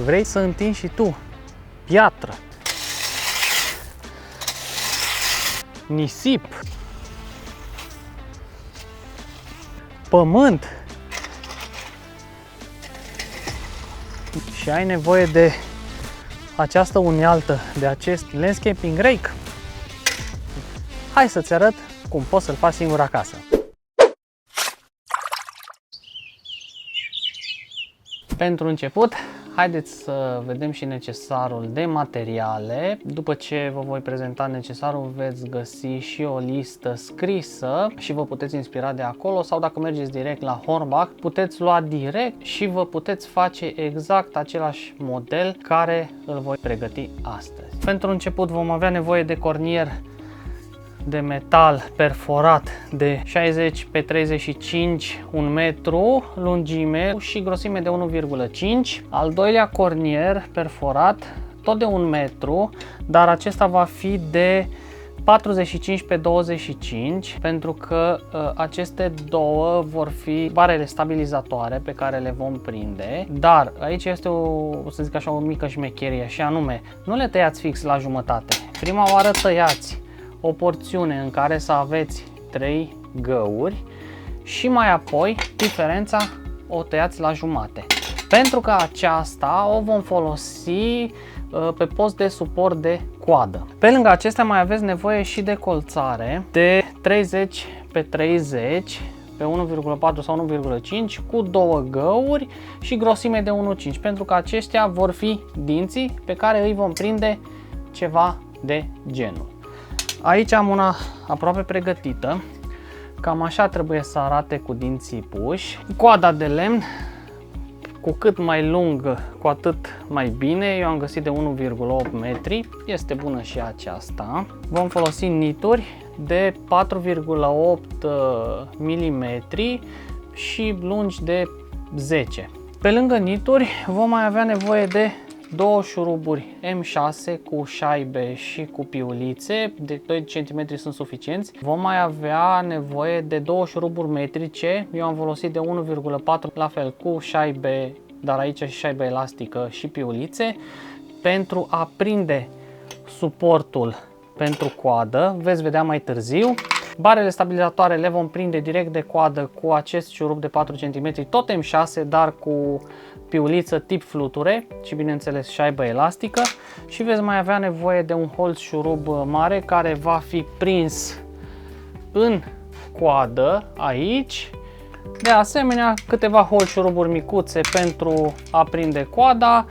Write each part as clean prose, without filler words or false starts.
Vrei să întingi și tu piatră, nisip, pământ și ai nevoie de această unealtă, de acest landscaping rake? Hai să-ți arăt cum poți să-l faci singur acasă. Pentru început, haideți să vedem și necesarul de materiale. După ce vă voi prezenta necesarul, veți găsi și o listă scrisă și vă puteți inspira de acolo, sau dacă mergeți direct la Hornbach, puteți lua direct și vă puteți face exact același model care îl voi pregăti astăzi. Pentru început vom avea nevoie de cornier de metal perforat de 60 pe 35, 1 metru lungime și grosime de 1,5. Al doilea cornier perforat tot de 1 metru, dar acesta va fi de 45 pe 25, pentru că aceste două vor fi barele stabilizatoare pe care le vom prinde. Dar aici este să zic așa, o mică șmecherie, și anume, nu le tăiați fix la jumătate. Prima oară tăiați o porțiune în care să aveți 3 găuri și mai apoi diferența o tăiați la jumate, pentru că aceasta o vom folosi pe post de suport de coadă. Pe lângă acestea mai aveți nevoie și de colțare de 30 pe 30 pe 1,4 sau 1,5 cu 2 găuri și grosime de 1,5, pentru că aceștia vor fi dinții pe care îi vom prinde ceva de genul. Aici am una aproape pregătită, cam așa trebuie să arate cu dinții puși. Coada de lemn, cu cât mai lungă, cu atât mai bine. Eu am găsit de 1,8 metri, este bună și aceasta. Vom folosi nituri de 4,8 mm și lungi de 10. Pe lângă nituri vom mai avea nevoie de 2 șuruburi M6 cu șaibe și cu piulițe, de 2 cm sunt suficienți. Vom mai avea nevoie de 2 șuruburi metrice, eu am folosit de 1,4, la fel cu șaibe, dar aici și șaibe elastică și piulițe, pentru a prinde suportul pentru coadă, veți vedea mai târziu. Barele stabilizatoare le vom prinde direct de coadă cu acest șurub de 4 cm, tot M6, dar cu piuliță tip fluture și bineînțeles șaibă elastică, și veți mai avea nevoie de un holț șurub mare care va fi prins în coadă aici. De asemenea, câteva holți șuruburi micuțe pentru a prinde coada,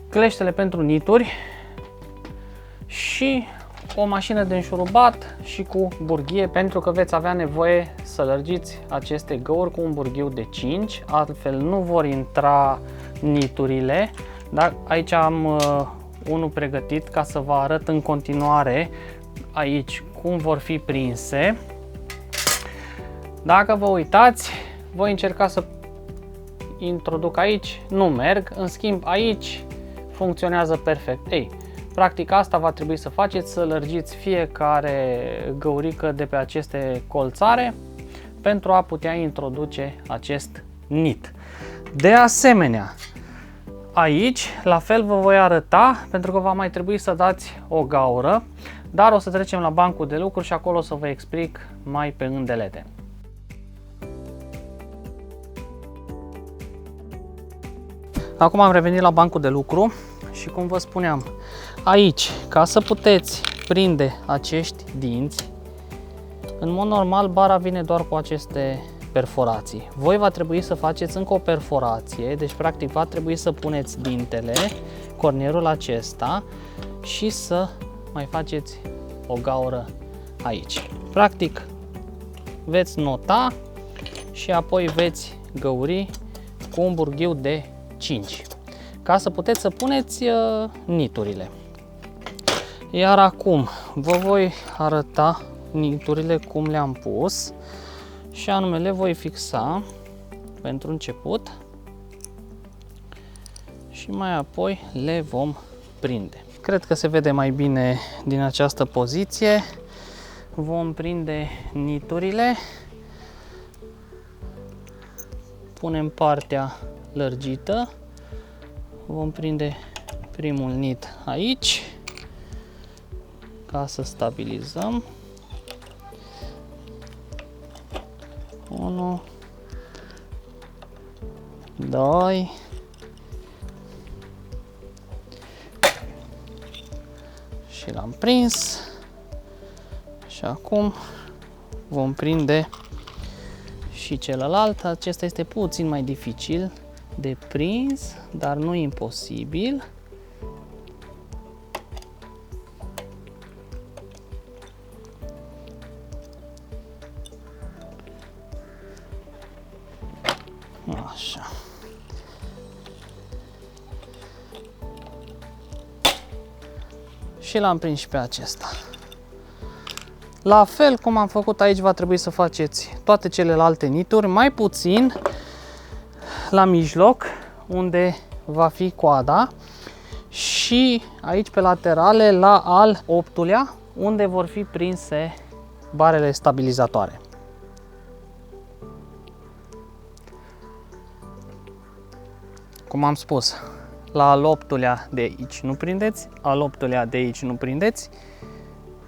cleștele pentru nituri și o mașină de înșurubat și cu burghie, pentru că veți avea nevoie să lărgiți aceste găuri cu un burghiu de 5, altfel nu vor intra niturile. Dar aici am unul pregătit ca să vă arăt în continuare aici cum vor fi prinse. Dacă vă uitați, voi încerca să introduc aici, nu merg, în schimb aici funcționează perfect. Ei, practic asta va trebui să faceți, să lărgiți fiecare găurică de pe aceste colțare pentru a putea introduce acest nit. De asemenea, aici la fel vă voi arăta, pentru că va mai trebui să dați o gaură, dar o să trecem la bancul de lucru și acolo o să vă explic mai pe îndelete. Acum am revenit la bancul de lucru și, cum vă spuneam, aici, ca să puteți prinde acești dinți, în mod normal bara vine doar cu aceste perforații. Voi va trebui să faceți încă o perforație, deci practic va trebui să puneți dintele, cornierul acesta, și să mai faceți o gaură aici. Practic veți nota și apoi veți găuri cu un burghiu de 5, ca să puteți să puneți niturile. Iar acum vă voi arăta niturile cum le-am pus, și anume le voi fixa pentru început și mai apoi le vom prinde. Cred că se vede mai bine din această poziție. Vom prinde niturile, punem partea lărgită, vom prinde primul nid aici ca să stabilizăm. 1, 2, și l-am prins. Și acum vom prinde și celălalt. Acesta este puțin mai dificil de prins, dar nu imposibil. Așa. Și l-am prins și pe acesta. La fel cum am făcut aici, va trebui să faceți toate celelalte nituri, mai puțin la mijloc, unde va fi coada, și aici pe laterale la al 8-lea, unde vor fi prinse barele stabilizatoare. Cum am spus, la al 8-lea de aici nu prindeți, al 8-lea de aici nu prindeți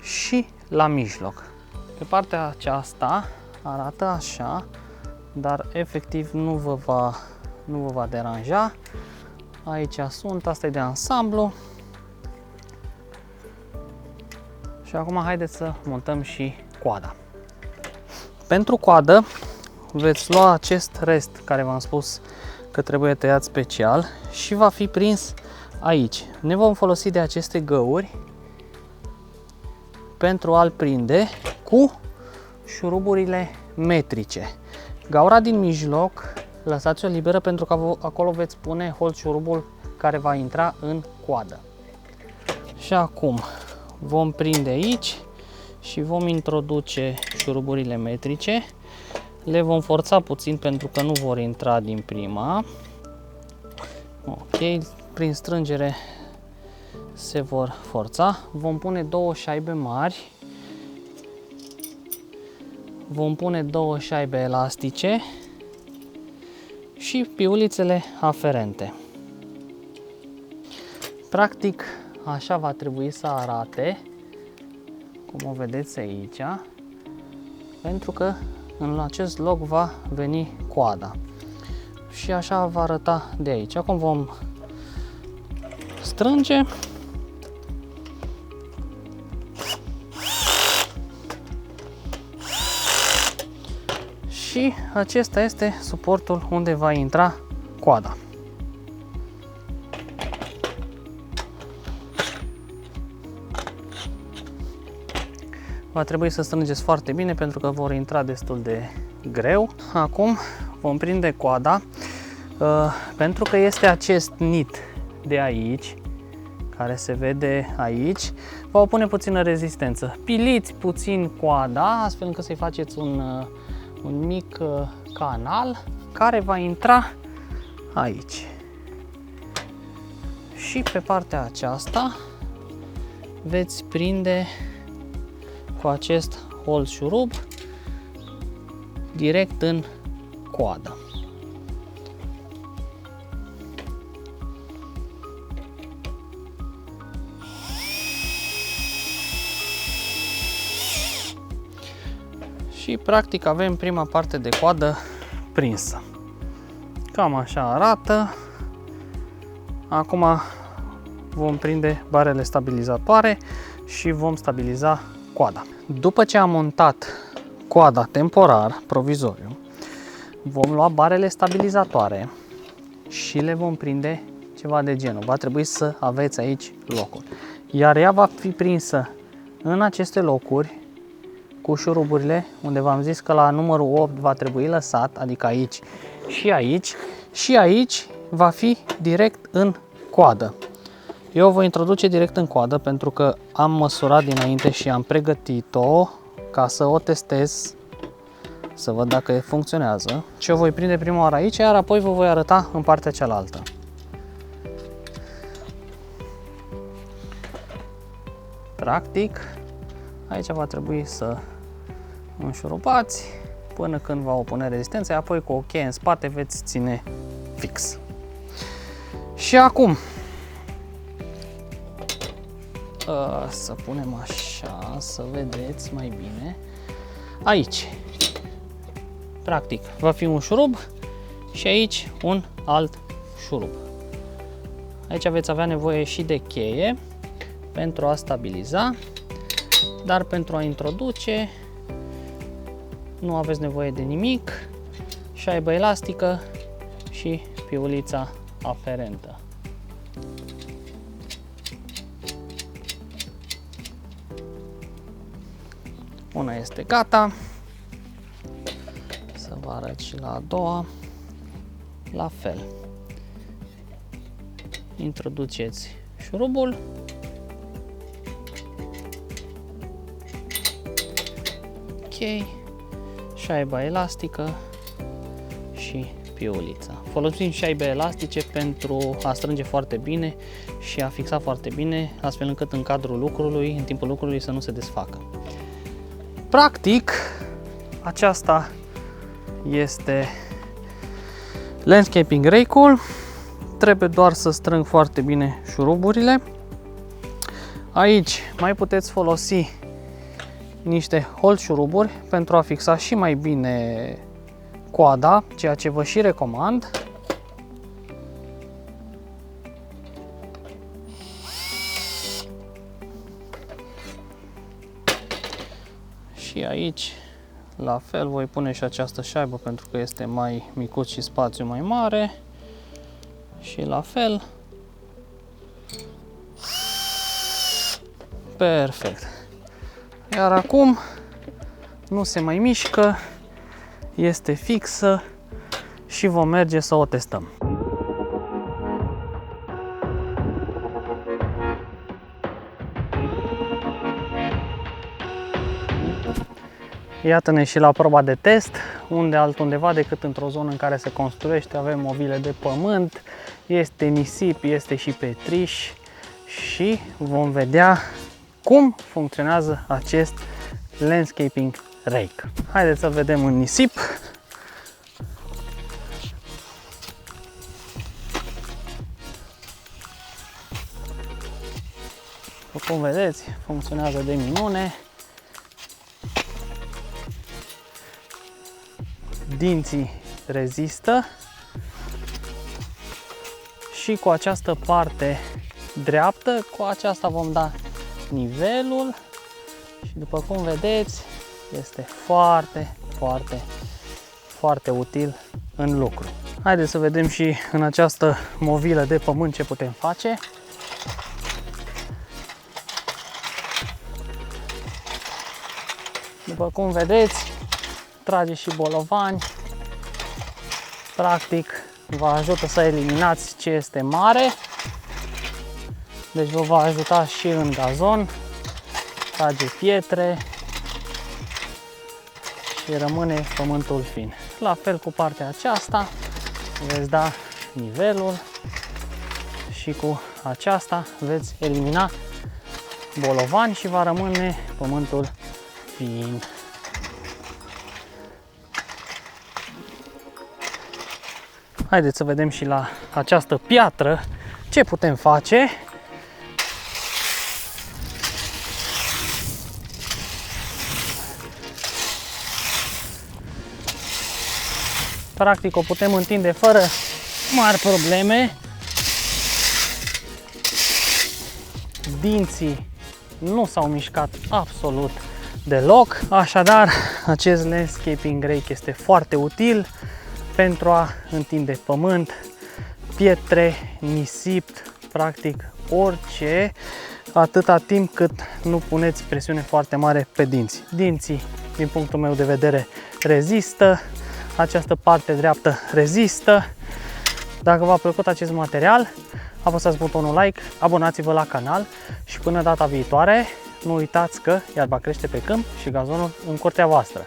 și la mijloc. Pe partea aceasta arată așa, dar efectiv nu vă va deranja. Aici sunt, asta e de ansamblu. Și acum haideți să montăm și coada. Pentru coadă veți lua acest rest care v-am spus că trebuie tăiat special și va fi prins aici. Ne vom folosi de aceste găuri pentru a-l prinde cu șuruburile metrice. Gaura din mijloc lăsați-o liberă pentru că acolo veți pune hol șurubul care va intra în coadă. Și acum vom prinde aici și vom introduce șuruburile metrice. Le vom forța puțin pentru că nu vor intra din prima. Ok, prin strângere se vor forța. Vom pune două șaibe mari. Vom pune două șaibe elastice și piulițele aferente. Practic, așa va trebui să arate, cum o vedeți aici, pentru că în acest loc va veni coada. Și așa va arăta de aici. Acum vom strânge. Și acesta este suportul unde va intra coada. Va trebui să strângeți foarte bine pentru că vor intra destul de greu. Acum vom prinde coada. Pentru că este acest nit de aici, care se vede aici, va opune puțină rezistență. Piliți puțin coada, astfel încât să-i faceți un mic canal care va intra aici. Și pe partea aceasta veți prinde cu acest hol șurub direct în coadă. Și practic avem prima parte de coadă prinsă. Cam așa arată. Acum vom prinde barele stabilizatoare și vom stabiliza coada. După ce am montat coada temporar, provizoriu, vom lua barele stabilizatoare și le vom prinde ceva de genul. Va trebui să aveți aici locuri. Iar ea va fi prinsă în aceste locuri cu șuruburile, unde v-am zis că la numărul 8 va trebui lăsat, adică aici și aici, și aici va fi direct în coadă. Eu o voi introduce direct în coadă pentru că am măsurat dinainte și am pregătit-o ca să o testez, să văd dacă funcționează. Și o voi prinde prima oară aici, iar apoi vă voi arăta în partea cealaltă. Practic, aici va trebui să înșurubați până când va opune rezistența, apoi cu o cheie în spate veți ține fix. Și acum să punem așa, să vedeți mai bine. Aici, practic, va fi un șurub și aici un alt șurub. Aici veți avea nevoie și de cheie pentru a stabiliza, dar pentru a introduce nu aveți nevoie de nimic, șaibă elastică și piulița aferentă. Una este gata, să vă arăt și la a doua, la fel. Introduceți șurubul, ok, șaiba elastică și piulița. Folosim șaibe elastice pentru a strânge foarte bine și a fixa foarte bine, astfel încât în cadrul lucrului, în timpul lucrului, să nu se desfacă. Practic, aceasta este landscaping rake-ul. Trebuie doar să strâng foarte bine șuruburile. Aici mai puteți folosi niște hold șuruburi pentru a fixa și mai bine coada, ceea ce vă și recomand. Și aici la fel voi pune și această șaibă pentru că este mai micuț și spațiu mai mare. Și la fel. Perfect. Iar acum nu se mai mișcă, este fixă și vom merge să o testăm. Iată-ne și la proba de test, unde altundeva decât într-o zonă în care se construiește, avem movile de pământ, este nisip, este și petriș și vom vedea cum funcționează acest landscaping rake. Haideți să vedem în nisip. După cum vedeți, funcționează de minune. Dinții rezistă și cu această parte dreaptă, cu aceasta vom da nivelul și după cum vedeți este foarte util în lucru. Haideți să vedem și în această movilă de pământ ce putem face. După cum vedeți, trage și bolovani, practic vă ajută să eliminați ce este mare, deci vă va ajuta și în gazon, trage pietre și rămâne pământul fin. La fel cu partea aceasta, veți da nivelul și cu aceasta veți elimina bolovani și va rămâne pământul fin. Haideți să vedem și la această piatră ce putem face. Practic o putem întinde fără mari probleme. Dinții nu s-au mișcat absolut deloc. Așadar, acest landscaping rake este foarte util pentru a întinde pământ, pietre, nisip, practic orice, atâta timp cât nu puneți presiune foarte mare pe dinți. Dinții, din punctul meu de vedere, rezistă, această parte dreaptă rezistă. Dacă v-a plăcut acest material, apăsați butonul like, abonați-vă la canal și până data viitoare, nu uitați că iarba crește pe câmp și gazonul în curtea voastră.